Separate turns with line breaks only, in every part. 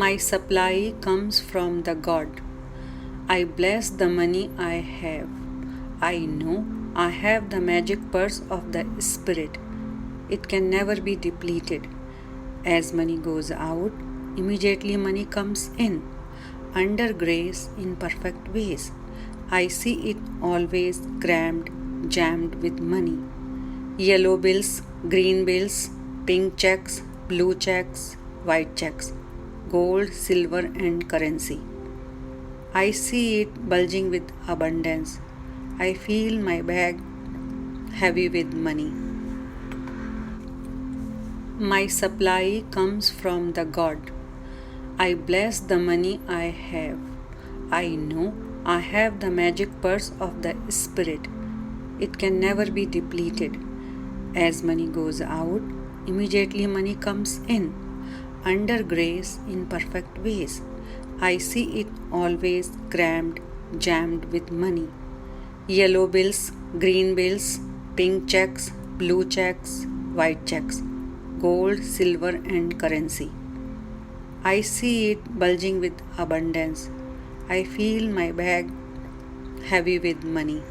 My supply comes from the God. I bless the money I have. I know I have the magic purse of the Spirit. It can never be depleted. As money goes out, immediately money comes in. Under grace in perfect ways. I see it always crammed, jammed with money. Yellow bills, green bills, pink checks, blue checks, white checks, gold, silver, and currency. I see it bulging with abundance. I feel my bag heavy with money. My supply comes from the God. I bless the money I have. I know I have the magic purse of the Spirit. It can never be depleted. As money goes out, immediately money comes in. Under grace in perfect ways. I see it always crammed, jammed with money. Yellow bills, green bills, pink checks, blue checks, white checks, gold, silver, and currency. I see it bulging with abundance. I feel my bag heavy with money.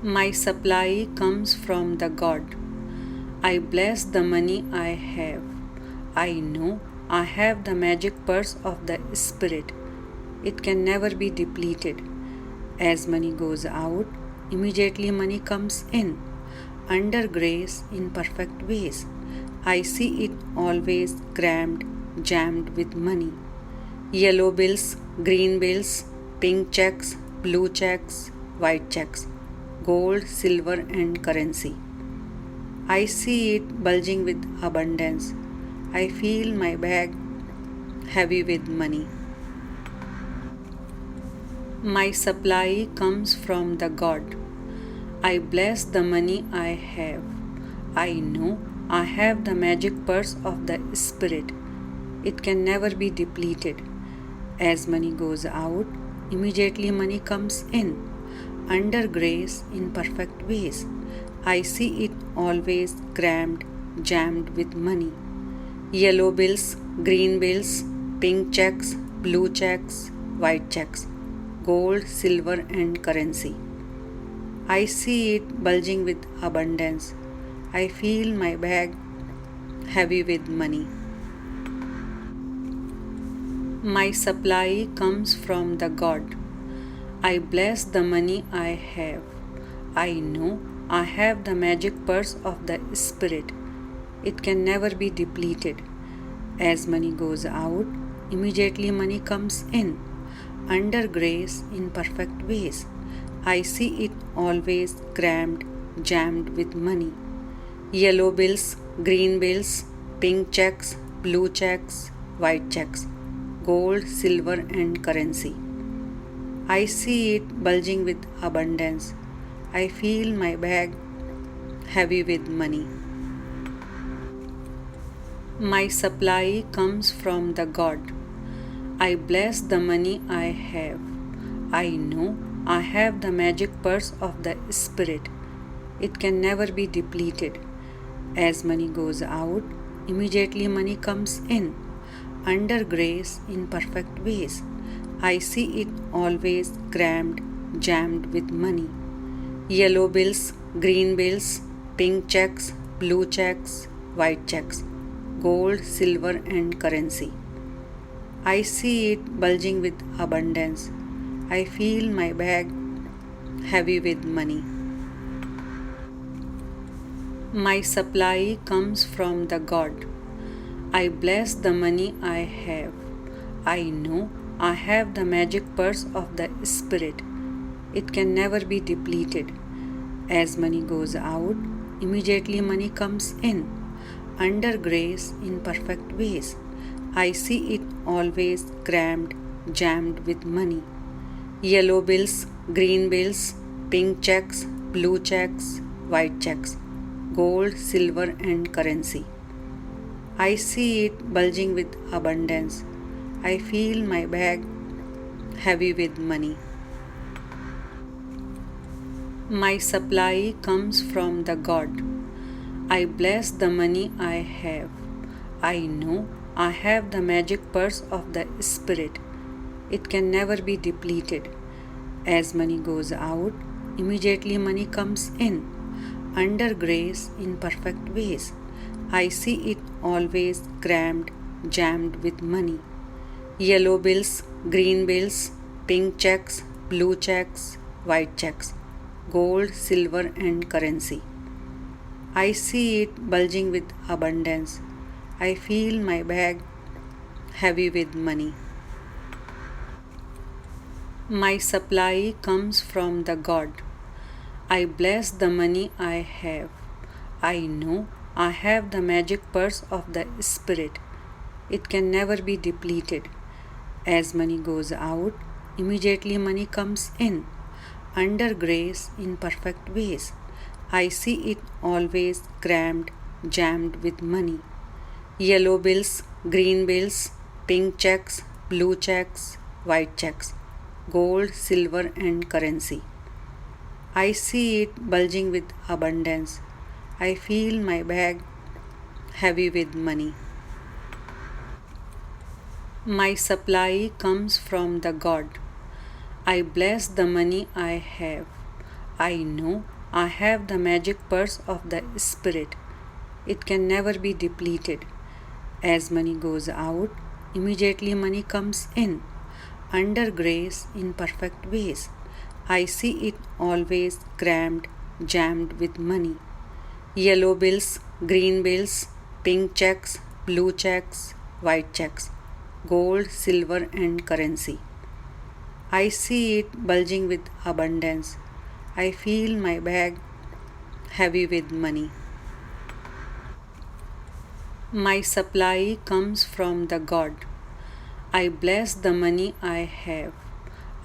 My supply comes from the God. I bless the money I have. I know I have the magic purse of the Spirit. It can never be depleted. As money goes out, immediately money comes in. Under grace in perfect ways. I see it always crammed, jammed with money. Yellow bills, green bills, pink checks, blue checks, white checks, gold, silver, and currency. I see it bulging with abundance. I feel my bag heavy with money. My supply comes from the God. I bless the money I have. I know I have the magic purse of the Spirit. It can never be depleted. As money goes out, immediately money comes in. Under grace in perfect ways. I see it always crammed, jammed with money. Yellow bills, green bills, pink checks, blue checks, white checks, gold, silver, and currency. I see it bulging with abundance. I feel my bag heavy with money. My supply comes from the God. I bless the money I have. I know I have the magic purse of the Spirit. It can never be depleted. As money goes out, immediately money comes in. Under grace in perfect ways. I see it always crammed, jammed with money. Yellow bills, green bills, pink checks, blue checks, white checks, gold, silver, and currency. I see it bulging with abundance. I feel my bag heavy with money. My supply comes from the God. I bless the money I have. I know I have the magic purse of the Spirit. It can never be depleted. As money goes out, immediately money comes in. Under grace in perfect ways. I see it always crammed, jammed with money. Yellow bills, green bills, pink checks, blue checks, white checks, gold, silver, and currency. I see it bulging with abundance. I feel my bag heavy with money. My supply comes from the God. I bless the money I have. I know I have the magic purse of the Spirit. It can never be depleted. As money goes out, immediately money comes in. Under grace in perfect ways. I see it always crammed, jammed with money. Yellow bills, green bills, pink checks, blue checks, white checks, gold, silver, and currency. I see it bulging with abundance. I feel my bag heavy with money. My supply comes from the God. I bless the money I have. I know I have the magic purse of the Spirit. It can never be depleted. As money goes out, immediately money comes in. Under grace in perfect ways. I see it always crammed, jammed with money. Yellow bills, green bills, pink checks, blue checks, white checks, gold, silver, and currency. I see it bulging with abundance. I feel my bag heavy with money. My supply comes from the God. I bless the money I have. I know I have the magic purse of the Spirit. It can never be depleted. As money goes out, immediately money comes in. Under grace in perfect ways. I see it always crammed, jammed with money. Yellow bills, green bills, pink checks, blue checks, white checks, gold, silver, and currency. I see it bulging with abundance. I feel my bag heavy with money. My supply comes from the God. I bless the money I have. I know I have the magic purse of the Spirit. It can never be depleted. As money goes out, immediately money comes in. Under grace in perfect ways. I see it always crammed, jammed with money. Yellow bills, green bills, pink checks, blue checks, white checks, gold, silver, and currency. I see it bulging with abundance. I feel my bag heavy with money. My supply comes from the God. I bless the money I have.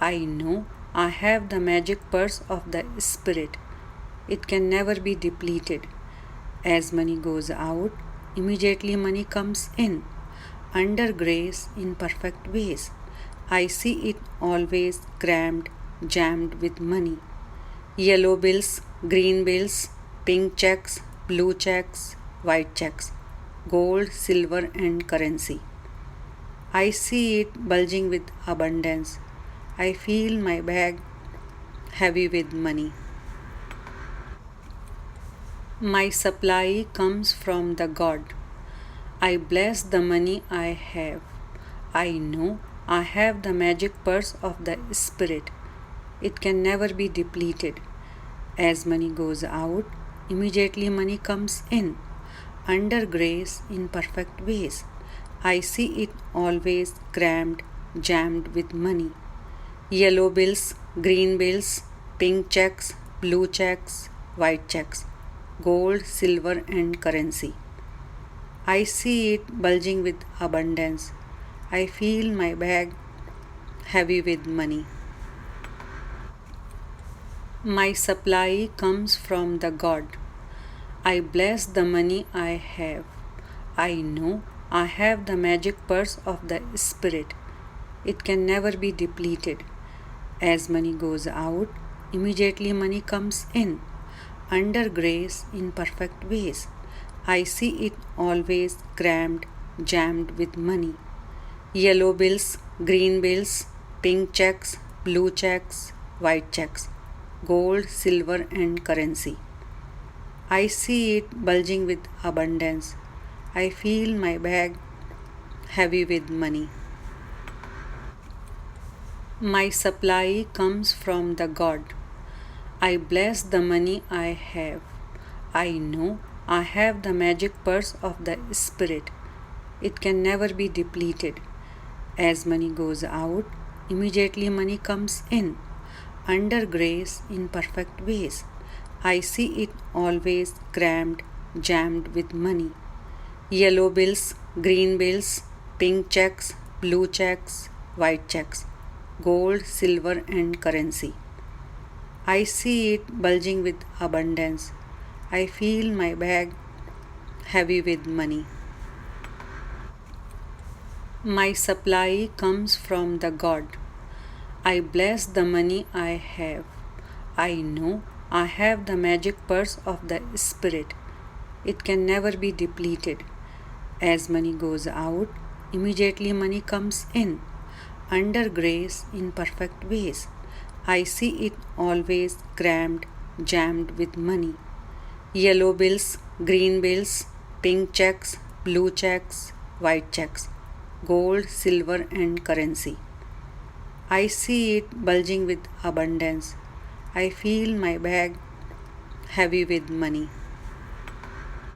I know I have the magic purse of the Spirit. It can never be depleted. As money goes out, immediately money comes in. Under grace in perfect ways. I see it always crammed, jammed with money. Yellow bills, green bills, pink checks, blue checks, white checks, gold, silver, and currency. I see it bulging with abundance. I feel my bag heavy with money. My supply comes from the God. I bless the money I have. I know I have the magic purse of the Spirit. It can never be depleted. As money goes out, immediately money comes in. Under grace in perfect ways. I see it always crammed, jammed with money. Yellow bills, green bills, pink checks, blue checks, white checks, gold, silver, and currency. I see it bulging with abundance. I feel my bag heavy with money. My supply comes from the God. I bless the money I have. I know I have the magic purse of the Spirit. It can never be depleted. As money goes out, immediately money comes in. Under grace in perfect ways. I see it always crammed, jammed with money. Yellow bills, green bills, pink checks, blue checks, white checks, gold, silver, and currency. I see it bulging with abundance. I feel my bag heavy with money. My supply comes from the God. I bless the money I have. I know I have the magic purse of the Spirit. It can never be depleted. As money goes out, immediately money comes in. Under grace in perfect ways. I see it always crammed, jammed with money. Yellow bills, green bills, pink checks, blue checks, white checks, gold, silver, and currency. I see it bulging with abundance. I feel my bag heavy with money. My supply comes from the God. I bless the money I have. I know I have the magic purse of the Spirit. It can never be depleted. As money goes out, Immediately money comes in, under grace in perfect ways. I see it always crammed, jammed with money. Yellow bills, green bills, pink checks, blue checks, white checks, gold, silver, and currency. I see it bulging with abundance. I feel my bag heavy with money.